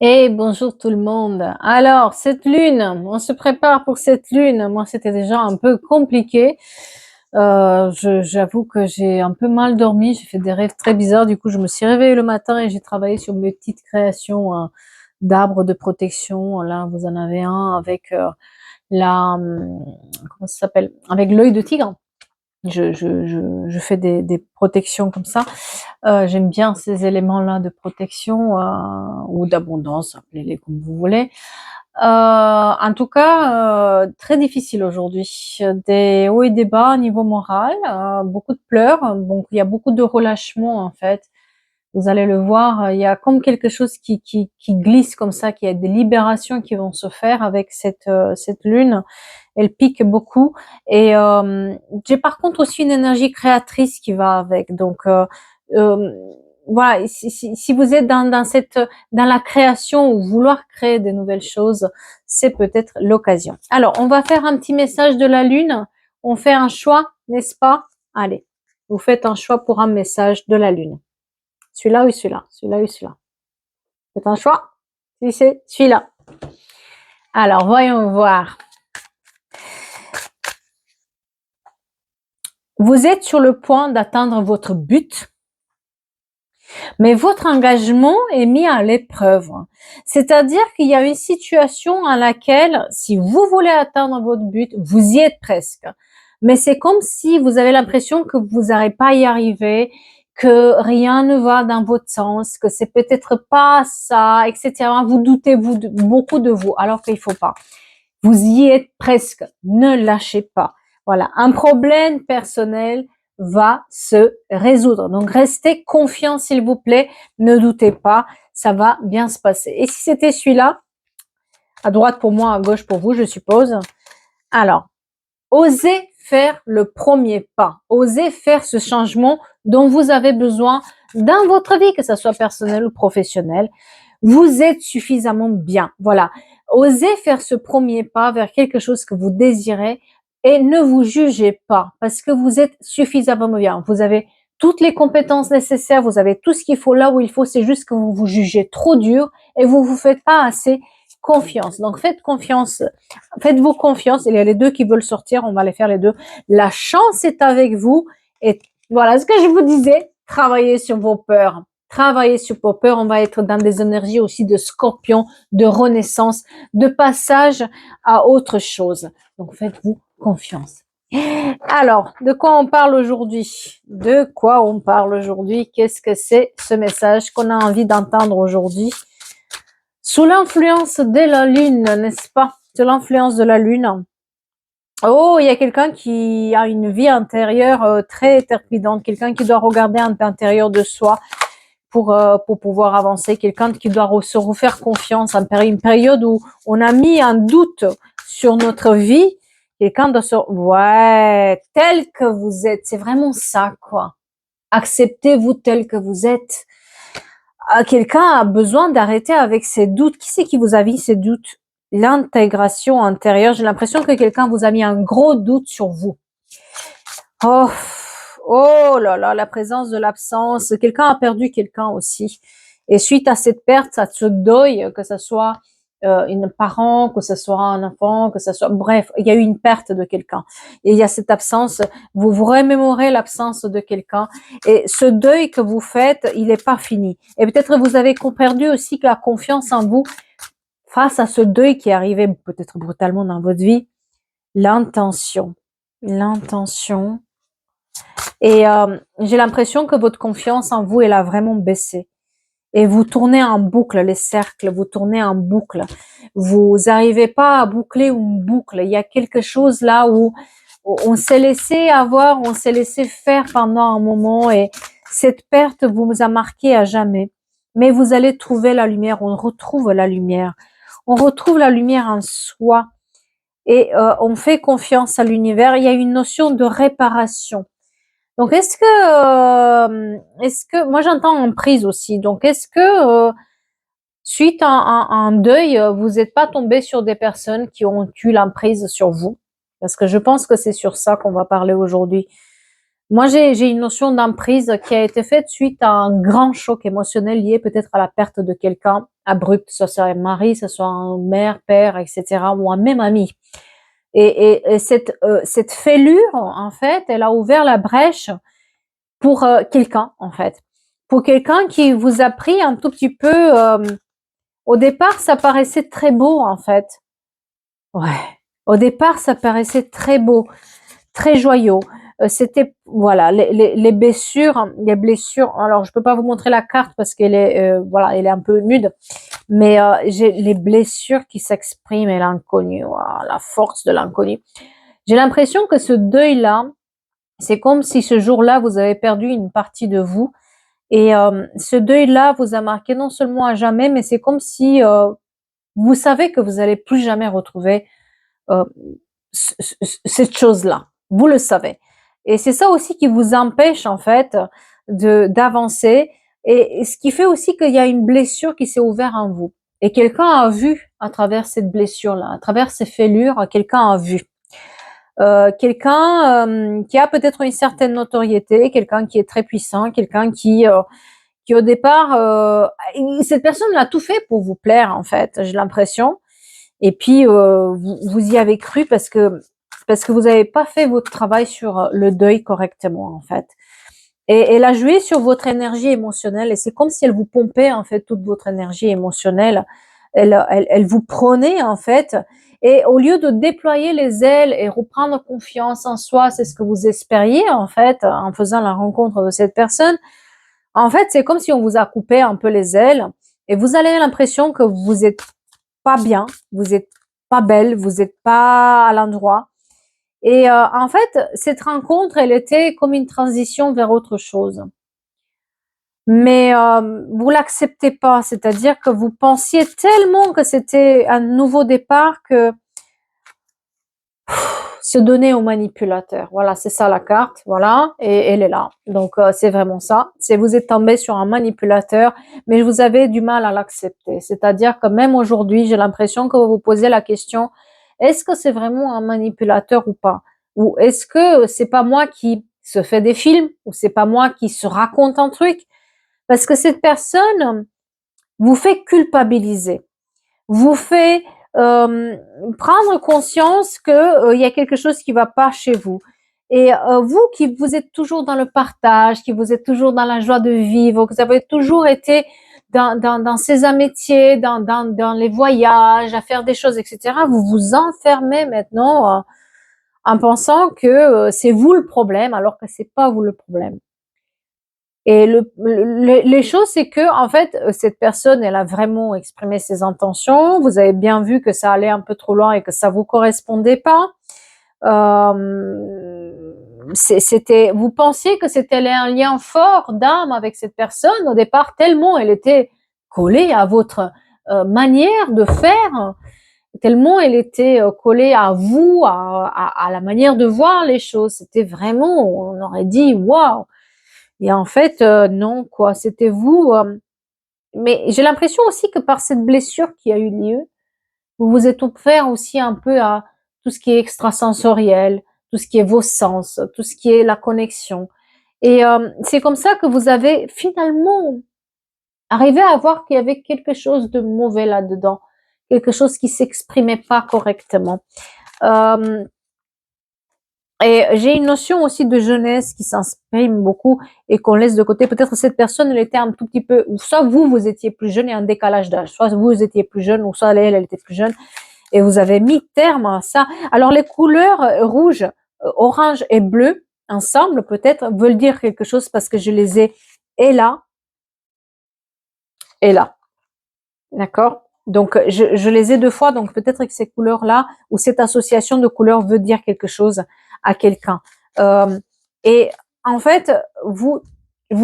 Et bonjour tout le monde. Alors, cette lune, on se prépare pour cette lune. Moi, c'était déjà un peu compliqué. J'avoue que j'ai un peu mal dormi. J'ai fait des rêves très bizarres. Du coup, je me suis réveillée le matin et j'ai travaillé sur mes petites créations d'arbres de protection. Là, vous en avez un avec comment ça s'appelle? Avec l'œil de tigre. Je fais des protections comme ça. J'aime bien ces éléments-là de protection ou d'abondance, appelez-les comme vous voulez. En tout cas, très difficile aujourd'hui. Des hauts et des bas au niveau moral, beaucoup de pleurs. Donc il y a beaucoup de relâchement en fait. Vous allez le voir, il y a comme quelque chose qui glisse comme ça, qu'il y a des libérations qui vont se faire avec cette lune. Elle pique beaucoup et j'ai par contre aussi une énergie créatrice qui va avec. Donc euh, voilà, si vous êtes dans la création ou vouloir créer de nouvelles choses, c'est peut-être l'occasion. Alors, on va faire un petit message de la lune. On fait un choix, n'est-ce pas? Allez, vous faites un choix pour un message de la lune. Celui-là ou celui-là, celui-là ou celui-là. Faites un choix. Si c'est celui-là. Alors, voyons voir. Vous êtes sur le point d'atteindre votre but, mais votre engagement est mis à l'épreuve. C'est-à-dire qu'il y a une situation à laquelle, si vous voulez atteindre votre but, vous y êtes presque. Mais c'est comme si vous avez l'impression que vous n'allez pas y arriver, que rien ne va dans votre sens, que c'est peut-être pas ça, etc. Vous doutez beaucoup de vous, alors qu'il faut pas. Vous y êtes presque. Ne lâchez pas. Voilà. Un problème personnel va se résoudre. Donc, restez confiant, s'il vous plaît. Ne doutez pas. Ça va bien se passer. Et si c'était celui-là, à droite pour moi, à gauche pour vous, je suppose. Alors, osez faire le premier pas. Osez faire ce changement dont vous avez besoin dans votre vie, que ce soit personnel ou professionnel. Vous êtes suffisamment bien. Voilà. Osez faire ce premier pas vers quelque chose que vous désirez et ne vous jugez pas parce que vous êtes suffisamment bien. Vous avez toutes les compétences nécessaires, vous avez tout ce qu'il faut là où il faut, c'est juste que vous vous jugez trop dur et vous faites pas assez confiance. Donc faites-vous confiance. Il y a les deux qui veulent sortir, on va les faire les deux. La chance est avec vous et voilà ce que je vous disais, travaillez sur vos peurs. Travailler sur vos peurs, on va être dans des énergies aussi de scorpion, de renaissance, de passage à autre chose. Donc faites-vous confiance. Alors, de quoi on parle aujourd'hui? De quoi on parle aujourd'hui? Qu'est-ce que c'est ce message qu'on a envie d'entendre aujourd'hui? Sous l'influence de la lune, n'est-ce pas? Sous l'influence de la lune. Oh, il y a quelqu'un qui a une vie intérieure très trépidante, quelqu'un qui doit regarder à l'intérieur de soi pour pouvoir avancer, quelqu'un qui doit se refaire confiance, une période où on a mis un doute sur notre vie, quelqu'un doit se... Ouais, tel que vous êtes, c'est vraiment ça, quoi. Acceptez-vous tel que vous êtes. Quelqu'un a besoin d'arrêter avec ses doutes. Qui c'est qui vous a mis ces doutes? L'intégration intérieure. J'ai l'impression que quelqu'un vous a mis un gros doute sur vous. Oh, oh là là, la présence de l'absence. Quelqu'un a perdu quelqu'un aussi. Et suite à cette perte, ça se deuil, que ce soit un parent, que ce soit un enfant, que ce soit... Bref, il y a eu une perte de quelqu'un. Et il y a cette absence, vous vous remémorez l'absence de quelqu'un. Et ce deuil que vous faites, il n'est pas fini. Et peut-être vous avez perdu aussi la confiance en vous face à ce deuil qui est arrivé peut-être brutalement dans votre vie. L'intention. L'intention. Et j'ai l'impression que votre confiance en vous, elle a vraiment baissé. Et vous tournez en boucle les cercles, vous tournez en boucle. Vous n'arrivez pas à boucler une boucle. Il y a quelque chose là où on s'est laissé avoir, on s'est laissé faire pendant un moment et cette perte vous a marqué à jamais. Mais vous allez trouver la lumière, on retrouve la lumière. On retrouve la lumière en soi et on fait confiance à l'univers. Il y a une notion de réparation. Donc est-ce que moi j'entends emprise aussi. Donc est-ce que suite à un deuil, vous n'êtes pas tombé sur des personnes qui ont eu l'emprise sur vous? Parce que je pense que c'est sur ça qu'on va parler aujourd'hui. Moi, j'ai une notion d'emprise qui a été faite suite à un grand choc émotionnel lié peut-être à la perte de quelqu'un abrupte, soit c'est un mari, soit c'est un mère, père, etc., ou un même ami. Et cette fêlure, en fait, elle a ouvert la brèche pour quelqu'un, en fait. Pour quelqu'un qui vous a pris un tout petit peu. Au départ, ça paraissait très beau, en fait. Ouais. Au départ, ça paraissait très beau, très joyeux. C'était, voilà, les blessures. Alors, je peux pas vous montrer la carte parce qu'elle est, voilà, elle est un peu nude. Mais j'ai les blessures qui s'expriment et l'inconnu, voilà, la force de l'inconnu. J'ai l'impression que ce deuil-là, c'est comme si ce jour-là, vous avez perdu une partie de vous. Et ce deuil-là vous a marqué non seulement à jamais, mais c'est comme si vous savez que vous n'allez plus jamais retrouver euh, cette chose-là. Vous le savez. Et c'est ça aussi qui vous empêche en fait d'avancer. Et ce qui fait aussi qu'il y a une blessure qui s'est ouverte en vous. Et quelqu'un a vu à travers cette blessure-là, à travers ces fêlures, quelqu'un a vu. Quelqu'un qui a peut-être une certaine notoriété, quelqu'un qui est très puissant, quelqu'un qui au départ, cette personne a tout fait pour vous plaire en fait, j'ai l'impression. Et puis vous y avez cru parce que vous n'avez pas fait votre travail sur le deuil correctement en fait. Et elle a joué sur votre énergie émotionnelle et c'est comme si elle vous pompait en fait toute votre énergie émotionnelle. Elle vous prenait en fait et au lieu de déployer les ailes et reprendre confiance en soi, c'est ce que vous espériez en fait en faisant la rencontre de cette personne. En fait, c'est comme si on vous a coupé un peu les ailes et vous avez l'impression que vous êtes pas bien, vous êtes pas belle, vous êtes pas à l'endroit. Et en fait, cette rencontre, elle était comme une transition vers autre chose. Mais vous l'acceptez pas, c'est-à-dire que vous pensiez tellement que c'était un nouveau départ que se donner au manipulateur. Voilà, c'est ça la carte, voilà, et elle est là. Donc c'est vraiment ça. C'est vous êtes tombé sur un manipulateur, mais vous avez du mal à l'accepter. C'est-à-dire que même aujourd'hui, j'ai l'impression que vous vous posez la question est-ce que c'est vraiment un manipulateur ou pas? Ou est-ce que c'est pas moi qui se fait des films ou c'est pas moi qui se raconte un truc? Parce que cette personne vous fait culpabiliser, vous fait prendre conscience que il y a quelque chose qui va pas chez vous. Et vous qui vous êtes toujours dans le partage, qui vous êtes toujours dans la joie de vivre, que vous avez toujours été dans ces amitiés, dans les voyages, à faire des choses, etc. Vous vous enfermez maintenant en pensant que c'est vous le problème, alors que c'est pas vous le problème. Et les choses, c'est que en fait, cette personne, elle a vraiment exprimé ses intentions. Vous avez bien vu que ça allait un peu trop loin et que ça vous correspondait pas. C'était, vous pensiez que c'était un lien fort d'âme avec cette personne au départ, tellement elle était collée à votre manière de faire, tellement elle était collée à vous, à la manière de voir les choses. C'était vraiment, on aurait dit, waouh. Et en fait, non, quoi, c'était vous. Mais j'ai l'impression aussi que par cette blessure qui a eu lieu, vous vous êtes offert aussi un peu à tout ce qui est extrasensoriel, tout ce qui est vos sens, tout ce qui est la connexion. Et c'est comme ça que vous avez finalement arrivé à voir qu'il y avait quelque chose de mauvais là-dedans, quelque chose qui s'exprimait pas correctement. Euh, Et j'ai une notion aussi de jeunesse qui s'exprime beaucoup et qu'on laisse de côté. Peut-être que cette personne, elle était un tout petit peu, ou soit vous, vous étiez plus jeune et un décalage d'âge, soit vous étiez plus jeune, ou soit elle, elle était plus jeune et vous avez mis terme à ça. Alors les couleurs rouge, orange et bleu ensemble, peut-être, veulent dire quelque chose parce que je les ai et là et là. D'accord? Donc, je les ai deux fois, donc peut-être que ces couleurs-là ou cette association de couleurs veut dire quelque chose à quelqu'un. Et en fait, vous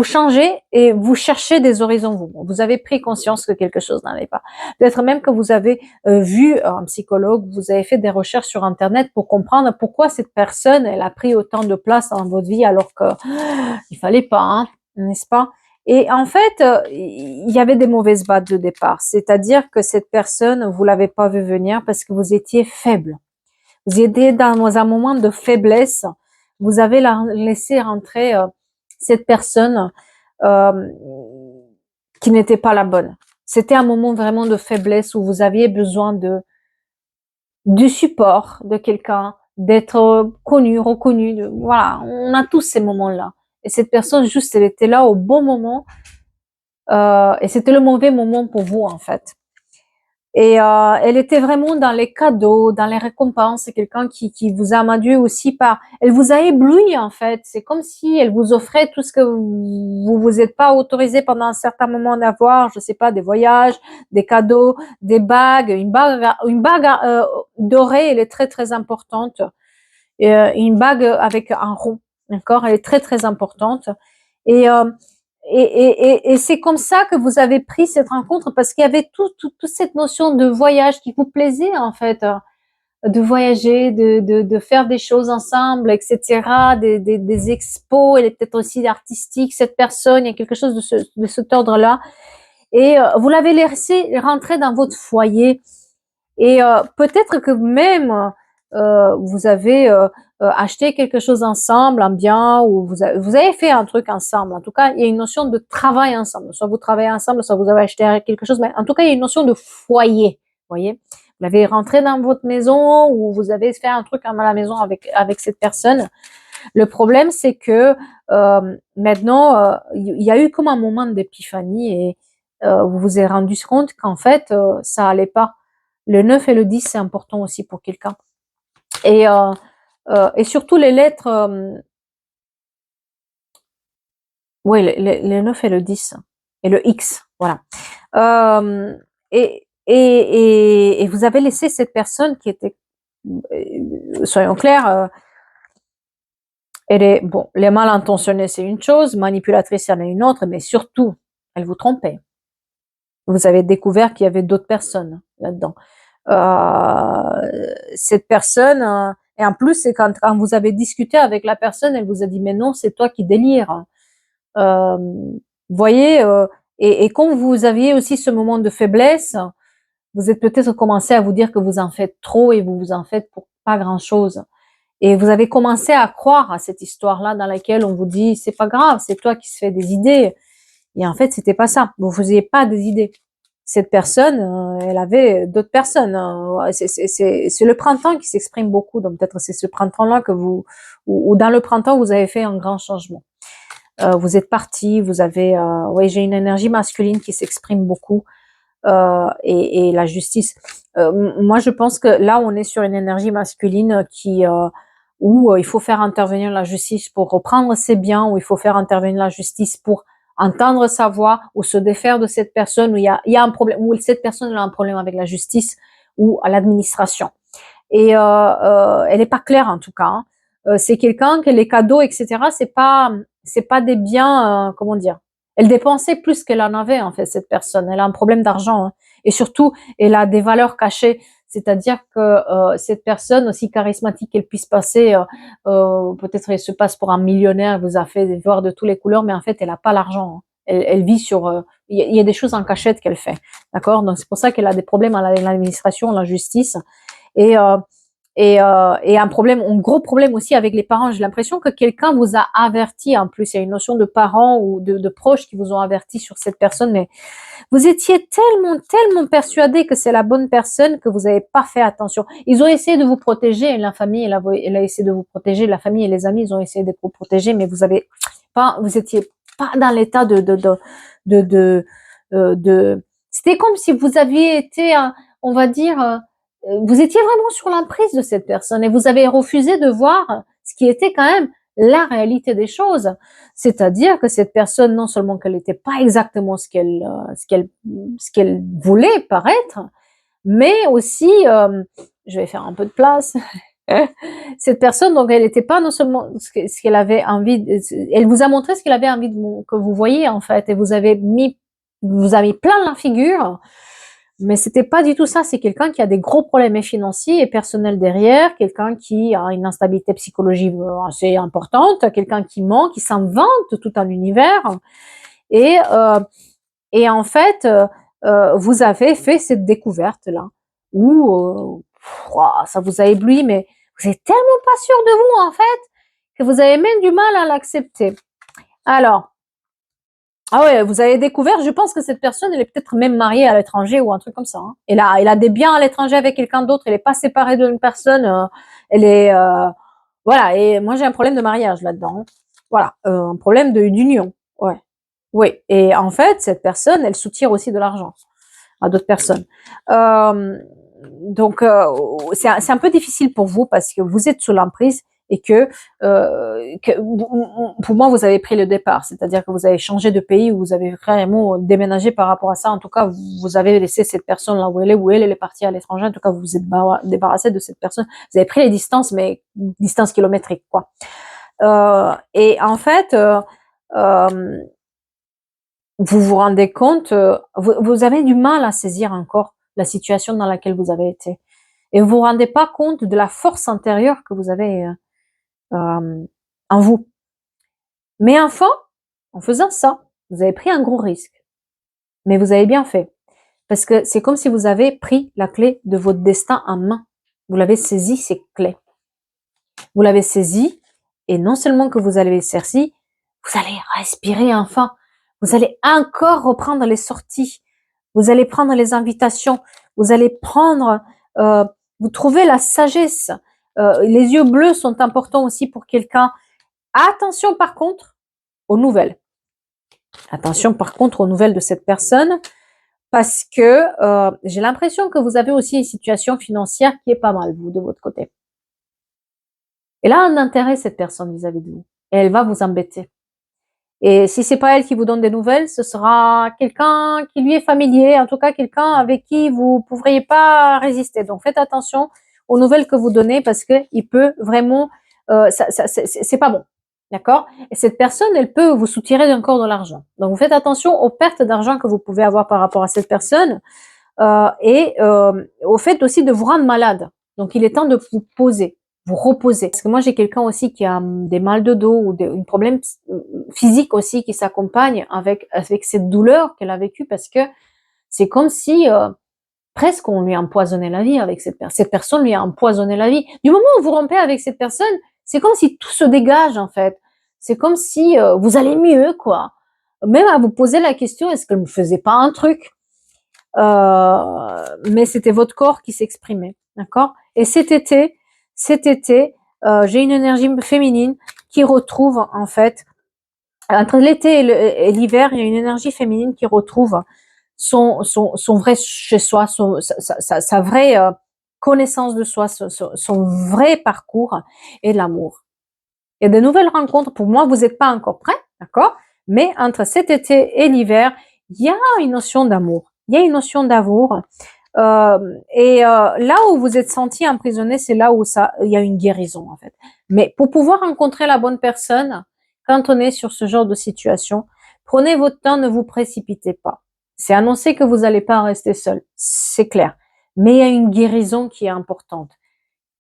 changez et vous cherchez des horizons. Vous avez pris conscience que quelque chose n'allait pas. Peut-être même que vous avez vu un psychologue, vous avez fait des recherches sur Internet pour comprendre pourquoi cette personne, elle a pris autant de place dans votre vie alors que il fallait pas, hein, n'est-ce pas? Et en fait, il y avait des mauvaises bases de départ. C'est-à-dire que cette personne, vous l'avez pas vu venir parce que vous étiez faible. Vous étiez dans un moment de faiblesse. Vous avez laissé rentrer cette personne euh, qui n'était pas la bonne. c'était un moment vraiment de faiblesse où vous aviez besoin du support de quelqu'un, d'être connu, reconnu. Voilà, on a tous ces moments-là. Et cette personne, juste, elle était là au bon moment. Et c'était le mauvais moment pour vous, en fait. Et elle était vraiment dans les cadeaux, dans les récompenses. C'est quelqu'un qui vous a madué aussi par... Elle vous a ébloui, en fait. C'est comme si elle vous offrait tout ce que vous êtes pas autorisé pendant un certain moment d'avoir. Je sais pas, des voyages, des cadeaux, des bagues. Une bague dorée, elle est très, très importante. Et une bague avec un rond, d'accord? Elle est très, très importante. Et... et c'est comme ça que vous avez pris cette rencontre parce qu'il y avait toute cette notion de voyage qui vous plaisait en fait, de voyager, de faire des choses ensemble, etc., des expos, elle est peut-être aussi artistique, cette personne, il y a quelque chose de cet ordre-là. Et vous l'avez laissé rentrer dans votre foyer. Et peut-être que même vous avez acheté quelque chose ensemble, un bien, ou vous avez fait un truc ensemble. En tout cas, il y a une notion de travail ensemble. Soit vous travaillez ensemble, soit vous avez acheté quelque chose. Mais en tout cas, il y a une notion de foyer. Vous voyez, vous l'avez rentré dans votre maison ou vous avez fait un truc à la maison avec cette personne. Le problème, c'est que maintenant, il y a eu comme un moment d'épiphanie et vous vous êtes rendu compte qu'en fait, ça allait pas. Le 9 et le 10, c'est important aussi pour quelqu'un. Et surtout les lettres, oui, les 9 et le 10, et le X, voilà. Et vous avez laissé cette personne qui était, soyons clairs, elle est, bon, les mal intentionnés, c'est une chose, manipulatrice, il y en a une autre, mais surtout, elle vous trompait. Vous avez découvert qu'il y avait d'autres personnes là-dedans. Cette personne, et en plus, c'est quand vous avez discuté avec la personne, elle vous a dit, mais non, c'est toi qui délires. Vous voyez, et quand vous aviez aussi ce moment de faiblesse, vous êtes peut-être commencé à vous dire que vous en faites trop et vous vous en faites pour pas grand-chose. Et vous avez commencé à croire à cette histoire-là dans laquelle on vous dit, c'est pas grave, c'est toi qui se fais des idées. Et en fait, c'était pas ça. Vous faisiez pas des idées. Cette personne, elle avait d'autres personnes. C'est le printemps qui s'exprime beaucoup. Donc peut-être c'est ce printemps-là que vous, ou dans le printemps, vous avez fait un grand changement. Vous êtes parti, vous avez, oui, j'ai une énergie masculine qui s'exprime beaucoup, et la justice. Moi, je pense que là, on est sur une énergie masculine qui, où il faut faire intervenir la justice pour reprendre ses biens, où il faut faire intervenir la justice pour entendre sa voix, ou se défaire de cette personne, où il y a un problème, où cette personne a un problème avec la justice ou à l'administration. Et elle n'est pas claire en tout cas, hein. C'est quelqu'un que les cadeaux, etc., c'est pas des biens, comment dire. Elle dépensait plus qu'elle en avait en fait, cette personne. Elle a un problème d'argent, hein. Et surtout, elle a des valeurs cachées. C'est-à-dire que cette personne, aussi charismatique qu'elle puisse passer, peut-être elle se passe pour un millionnaire, elle vous a fait voir de toutes les couleurs, mais en fait, elle n'a pas l'argent, hein. Elle vit sur... il y a des choses en cachette qu'elle fait. D'accord? Donc c'est pour ça qu'elle a des problèmes à l'administration, à la justice. Et, et un problème, un gros problème aussi avec les parents. J'ai l'impression que quelqu'un vous a averti. En plus, il y a une notion de parents ou de proches qui vous ont averti sur cette personne, mais vous étiez tellement persuadé que c'est la bonne personne que vous n'avez pas fait attention. Ils ont essayé de vous protéger, la famille, elle a essayé de vous protéger, la famille et les amis, ils ont essayé de vous protéger, mais vous étiez pas dans l'état c'était comme si vous aviez été, on va dire, vous étiez vraiment sur l'emprise de cette personne et vous avez refusé de voir ce qui était quand même la réalité des choses. C'est-à-dire que cette personne, non seulement qu'elle n'était pas exactement ce qu'elle voulait paraître, mais aussi, je vais faire un peu de place. Cette personne, donc, elle n'était pas non seulement ce qu'elle avait envie, elle vous a montré ce qu'elle avait envie que vous voyiez en fait, et vous avez plein la figure. Mais c'était pas du tout ça. C'est quelqu'un qui a des gros problèmes financiers et personnels derrière, quelqu'un qui a une instabilité psychologique assez importante, quelqu'un qui ment, qui s'invente tout un univers. Et, en fait, vous avez fait cette découverte-là où ça vous a ébloui, mais vous êtes tellement pas sûr de vous, en fait, que vous avez même du mal à l'accepter. Alors, Ah ouais, vous avez découvert, je pense que cette personne, elle est peut-être même mariée à l'étranger ou un truc comme ça. Hein. Elle a des biens à l'étranger avec quelqu'un d'autre, elle n'est pas séparée d'une personne, elle est... voilà, et moi j'ai un problème de mariage là-dedans. Hein. Voilà, un problème d'union. Ouais. Oui, et en fait, cette personne, elle soutire aussi de l'argent à d'autres personnes. Donc, c'est un peu difficile pour vous parce que vous êtes sous l'emprise et que pour moi, vous avez pris le départ. C'est-à-dire que vous avez changé de pays, vous avez vraiment déménagé par rapport à ça. En tout cas, vous avez laissé cette personne là où elle est partie à l'étranger. En tout cas, vous vous êtes débarrassé de cette personne. Vous avez pris les distances, mais distances kilométriques, quoi. Et en fait, vous vous rendez compte, vous avez du mal à saisir encore la situation dans laquelle vous avez été. Et vous vous rendez pas compte de la force intérieure que vous avez en vous. Mais enfin, en faisant ça, vous avez pris un gros risque. Mais vous avez bien fait. Parce que c'est comme si vous avez pris la clé de votre destin en main. Vous l'avez saisi, ces clés. Vous l'avez saisi, et non seulement que vous avez saisi, vous allez respirer enfin. Vous allez encore reprendre les sorties. Vous allez prendre les invitations. Vous allez prendre, vous trouvez la sagesse. Les yeux bleus sont importants aussi pour quelqu'un. Attention par contre aux nouvelles. Attention par contre aux nouvelles de cette personne parce que j'ai l'impression que vous avez aussi une situation financière qui est pas mal, vous, de votre côté. Elle a un intérêt, cette personne, vis-à-vis de vous. Et elle va vous embêter. Et si c'est pas elle qui vous donne des nouvelles, ce sera quelqu'un qui lui est familier, en tout cas quelqu'un avec qui vous ne pourriez pas résister. Donc faites attention aux nouvelles que vous donnez parce que il peut vraiment, c'est pas bon, d'accord. Et cette personne, elle peut vous soutirer encore de l'argent. Donc vous faites attention aux pertes d'argent que vous pouvez avoir par rapport à cette personne et au fait aussi de vous rendre malade. Donc il est temps de vous poser, vous reposer. Parce que moi j'ai quelqu'un aussi qui a des mal de dos ou un problème physique aussi qui s'accompagne avec cette douleur qu'elle a vécue parce que c'est comme si presque on lui a empoisonné la vie avec cette personne lui a empoisonné la vie. Du moment où vous rompez avec cette personne, c'est comme si tout se dégage en fait. C'est comme si vous allez mieux quoi. Même à vous poser la question, est-ce qu'elle ne me faisait pas un truc mais c'était votre corps qui s'exprimait, d'accord. Et cet été, j'ai une énergie féminine qui retrouve en fait entre l'été et l'hiver, il y a une énergie féminine qui retrouve son vrai chez soi, sa vraie connaissance de soi, son vrai parcours et l'amour. Il y a de nouvelles rencontres. Pour moi, vous n'êtes pas encore prêts, d'accord? Mais entre cet été et l'hiver, il y a une notion d'amour. Il y a une notion d'amour. Là où vous êtes senti emprisonné, c'est là où il y a une guérison, en fait. Mais pour pouvoir rencontrer la bonne personne, quand on est sur ce genre de situation, prenez votre temps, ne vous précipitez pas. C'est annoncé que vous n'allez pas rester seul, c'est clair. Mais il y a une guérison qui est importante.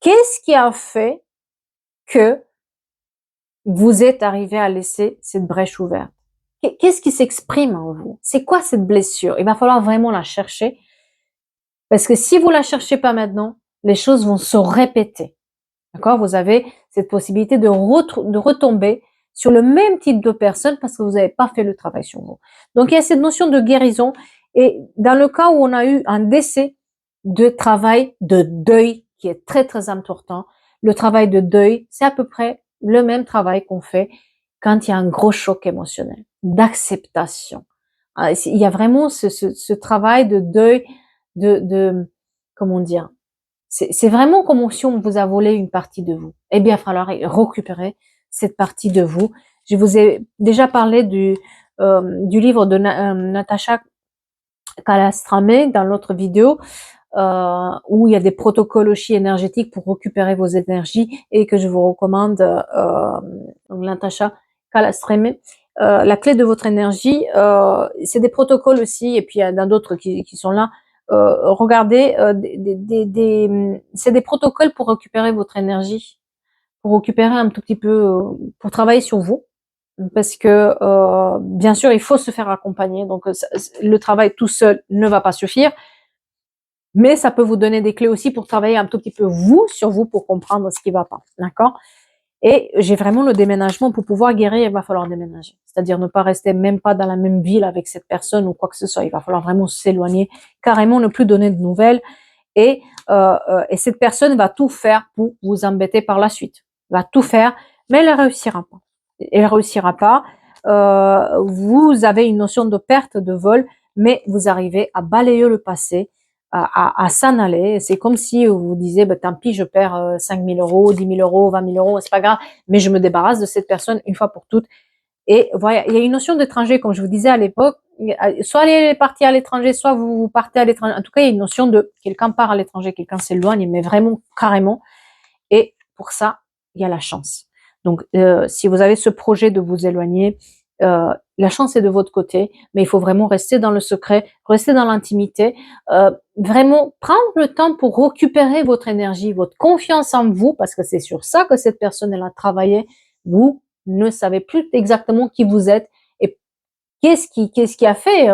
Qu'est-ce qui a fait que vous êtes arrivé à laisser cette brèche ouverte? Qu'est-ce qui s'exprime en vous? C'est quoi cette blessure? Il va falloir vraiment la chercher. Parce que si vous la cherchez pas maintenant, les choses vont se répéter. D'accord? Vous avez cette possibilité de retomber sur le même type de personne parce que vous n'avez pas fait le travail sur vous. Donc, il y a cette notion de guérison. Et dans le cas où on a eu un décès, de travail de deuil qui est très, très important, le travail de deuil, c'est à peu près le même travail qu'on fait quand il y a un gros choc émotionnel, d'acceptation. Il y a vraiment ce travail de deuil, de comment dire, c'est vraiment comme si on vous a volé une partie de vous. Eh bien, il va falloir récupérer cette partie de vous. Je vous ai déjà parlé du livre de Natacha Kalastramé dans l'autre vidéo, où il y a des protocoles aussi énergétiques pour récupérer vos énergies et que je vous recommande, donc Natacha Kalastramé. La clé de votre énergie, c'est des protocoles aussi, et puis il y en a d'autres qui sont là. Regardez, c'est des protocoles pour récupérer votre énergie, pour récupérer un tout petit peu, pour travailler sur vous. Parce que bien sûr, il faut se faire accompagner. Donc, le travail tout seul ne va pas suffire, mais ça peut vous donner des clés aussi pour travailler un tout petit peu vous sur vous pour comprendre ce qui ne va pas. D'accord? Et j'ai vraiment le déménagement pour pouvoir guérir, il va falloir déménager. C'est-à-dire ne pas rester même pas dans la même ville avec cette personne ou quoi que ce soit. Il va falloir vraiment s'éloigner, carrément ne plus donner de nouvelles. Et cette personne va tout faire pour vous embêter par la suite. Va tout faire, mais elle ne réussira pas. Elle ne réussira pas. Vous avez une notion de perte de vol, mais vous arrivez à balayer le passé, à s'en aller. C'est comme si vous vous disiez, bah, tant pis, je perds 5 000 euros, 10 000 euros, 20 000 euros, c'est pas grave, mais je me débarrasse de cette personne une fois pour toutes. Et voilà, il y a une notion d'étranger, comme je vous disais à l'époque, soit elle est partie à l'étranger, soit vous partez à l'étranger. En tout cas, il y a une notion de quelqu'un part à l'étranger, quelqu'un s'éloigne, mais vraiment carrément. Et pour ça, il y a la chance. Donc, si vous avez ce projet de vous éloigner, la chance est de votre côté, mais il faut vraiment rester dans le secret, rester dans l'intimité, vraiment prendre le temps pour récupérer votre énergie, votre confiance en vous, parce que c'est sur ça que cette personne elle a travaillé. Vous ne savez plus exactement qui vous êtes et qu'est-ce qui a fait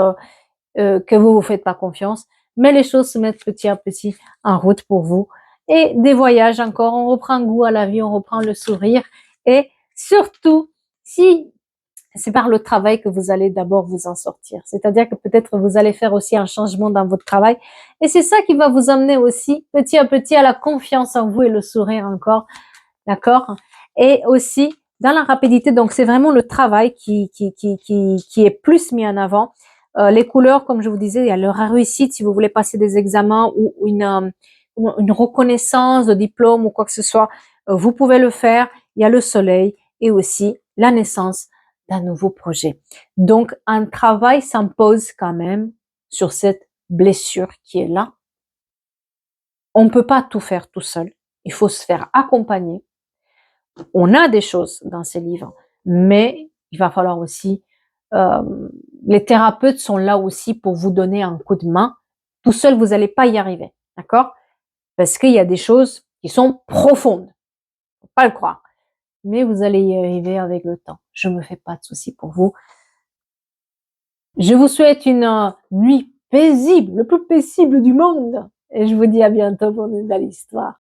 que vous vous faites pas confiance, mais les choses se mettent petit à petit en route pour vous. Et des voyages encore, on reprend goût à la vie, on reprend le sourire. Et surtout, si c'est par le travail que vous allez d'abord vous en sortir. C'est-à-dire que peut-être vous allez faire aussi un changement dans votre travail. Et c'est ça qui va vous amener aussi petit à petit à la confiance en vous et le sourire encore. D'accord? Et aussi, dans la rapidité, donc c'est vraiment le travail qui est plus mis en avant. Les couleurs, comme je vous disais, il y a leur réussite si vous voulez passer des examens ou une reconnaissance de diplôme ou quoi que ce soit, vous pouvez le faire. Il y a le soleil et aussi la naissance d'un nouveau projet. Donc, un travail s'impose quand même sur cette blessure qui est là. On ne peut pas tout faire tout seul. Il faut se faire accompagner. On a des choses dans ces livres, mais il va falloir aussi, les thérapeutes sont là aussi pour vous donner un coup de main. Tout seul, vous n'allez pas y arriver, d'accord? Parce qu'il y a des choses qui sont profondes, faut pas le croire, mais vous allez y arriver avec le temps. Je me fais pas de soucis pour vous. Je vous souhaite une nuit paisible, le plus paisible du monde, et je vous dis à bientôt pour une nouvelle histoire.